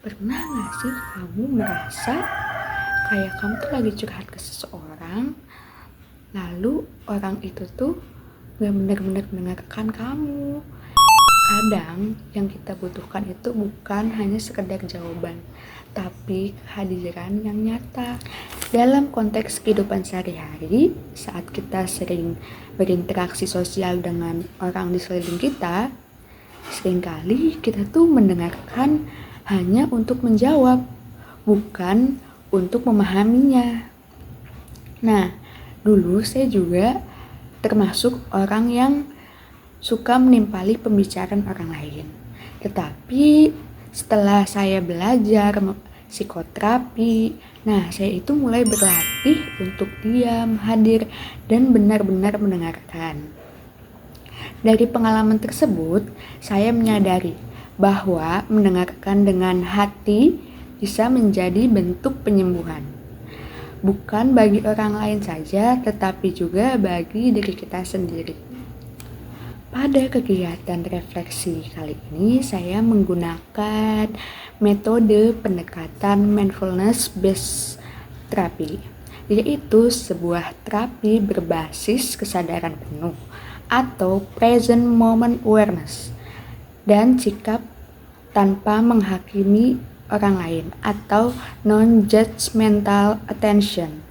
Pernah gak sih kamu merasa kayak kamu tuh lagi curhat ke seseorang, lalu orang itu tuh gak benar-benar mendengarkan kamu? Kadang yang kita butuhkan itu bukan hanya sekedar jawaban, tapi kehadiran yang nyata. Dalam konteks kehidupan sehari-hari, saat kita sering berinteraksi sosial dengan orang di sekeliling kita, seringkali kita tuh mendengarkan hanya untuk menjawab, bukan untuk memahaminya. Nah, dulu saya juga termasuk orang yang suka menimpali pembicaraan orang lain. Tetapi setelah saya belajar psikoterapi, nah saya itu mulai berlatih untuk diam, hadir, dan benar-benar mendengarkan. Dari pengalaman tersebut, saya menyadari bahwa mendengarkan dengan hati bisa menjadi bentuk penyembuhan. Bukan bagi orang lain saja, tetapi juga bagi diri kita sendiri. Pada kegiatan refleksi kali ini, saya menggunakan metode pendekatan mindfulness based therapy, yaitu sebuah terapi berbasis kesadaran penuh atau present moment awareness dan sikap tanpa menghakimi orang lain atau non-judgmental attention.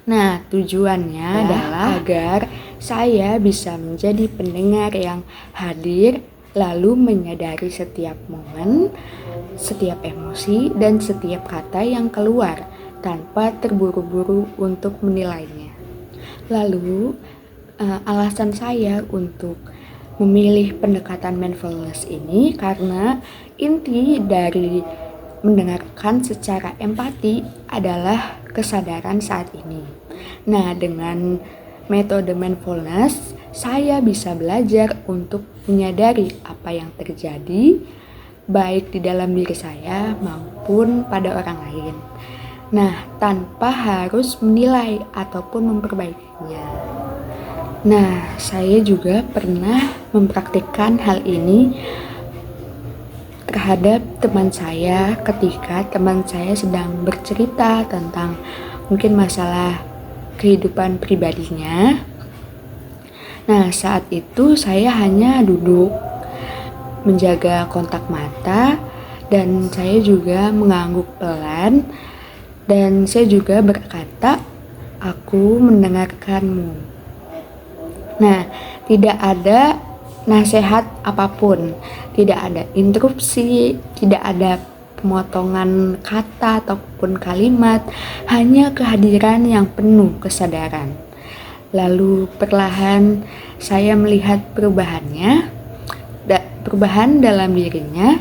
Nah, tujuannya adalah agar saya bisa menjadi pendengar yang hadir, lalu menyadari setiap momen, setiap emosi, dan setiap kata yang keluar tanpa terburu-buru untuk menilainya. Lalu, alasan saya untuk memilih pendekatan mindfulness ini karena inti dari mendengarkan secara empati adalah kesadaran saat ini. Nah, dengan metode mindfulness, saya bisa belajar untuk menyadari apa yang terjadi, baik di dalam diri saya maupun pada orang lain. Nah, tanpa harus menilai ataupun memperbaikinya. Nah, saya juga pernah mempraktikkan hal ini terhadap teman saya ketika teman saya sedang bercerita tentang mungkin masalah kehidupan pribadinya. Nah, saat itu saya hanya duduk, menjaga kontak mata, dan saya juga mengangguk pelan, dan saya juga berkata, "Aku mendengarkanmu." Nah, tidak ada nasihat apapun, tidak ada interupsi, tidak ada pemotongan kata ataupun kalimat, hanya kehadiran yang penuh kesadaran. Lalu perlahan saya melihat perubahan dalam dirinya,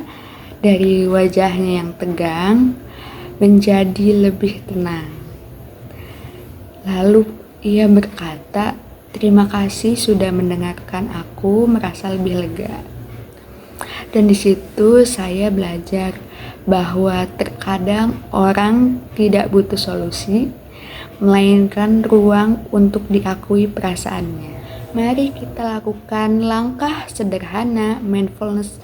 dari wajahnya yang tegang menjadi lebih tenang. Lalu ia berkata, "Terima kasih sudah mendengarkan aku, merasa lebih lega." Dan di situ saya belajar bahwa terkadang orang tidak butuh solusi, melainkan ruang untuk diakui perasaannya. Mari kita lakukan langkah sederhana mindfulness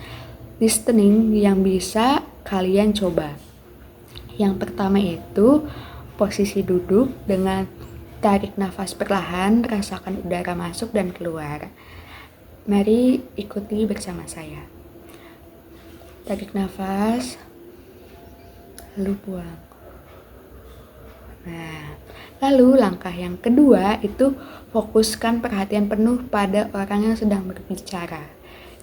listening yang bisa kalian coba. Yang pertama itu posisi duduk dengan tarik nafas perlahan, rasakan udara masuk dan keluar. Mari ikuti bersama saya. Tarik nafas, lalu buang. Nah, lalu langkah yang kedua itu fokuskan perhatian penuh pada orang yang sedang berbicara.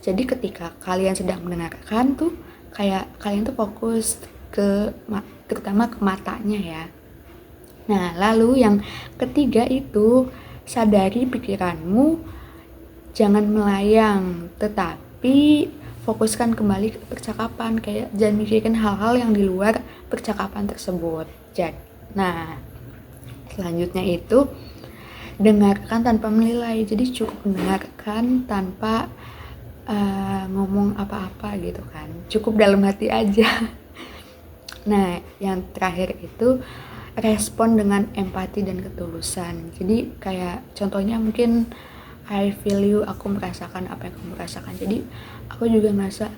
Jadi ketika kalian sedang mendengarkan tuh, kayak kalian tuh fokus terutama ke matanya ya. Nah, lalu yang ketiga itu sadari pikiranmu, jangan melayang, tetapi fokuskan kembali ke percakapan, kayak jangan mikirin hal-hal yang di luar percakapan tersebut. Nah, selanjutnya itu dengarkan tanpa menilai, jadi cukup mendengarkan tanpa ngomong apa-apa gitu kan, cukup dalam hati aja. Nah, yang terakhir itu respon dengan empati dan ketulusan. Jadi kayak contohnya mungkin I feel you, aku merasakan apa yang kamu rasakan. Jadi aku juga merasa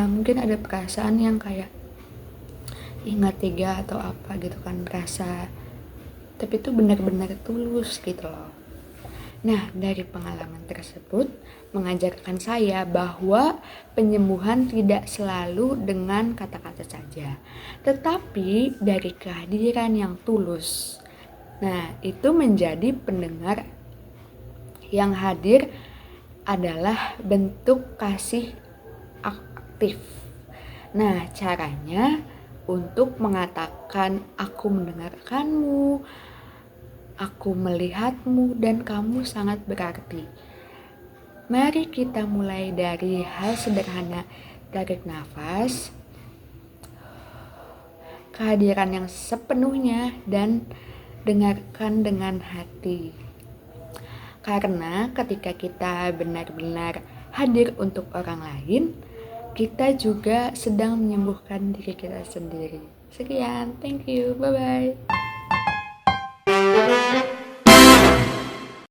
mungkin ada perasaan yang kayak ingat tega atau apa gitu kan, rasa, tapi itu benar-benar tulus gitu loh. Nah, dari pengalaman tersebut mengajarkan saya bahwa penyembuhan tidak selalu dengan kata-kata saja, tetapi dari kehadiran yang tulus. Nah, itu menjadi pendengar yang hadir adalah bentuk kasih aktif. Nah, caranya untuk mengatakan aku mendengarkanmu, aku melihatmu, dan kamu sangat berarti. Mari kita mulai dari hal sederhana, tarik nafas, kehadiran yang sepenuhnya, dan dengarkan dengan hati. Karena ketika kita benar-benar hadir untuk orang lain, kita juga sedang menyembuhkan diri kita sendiri. Sekian, thank you, bye-bye.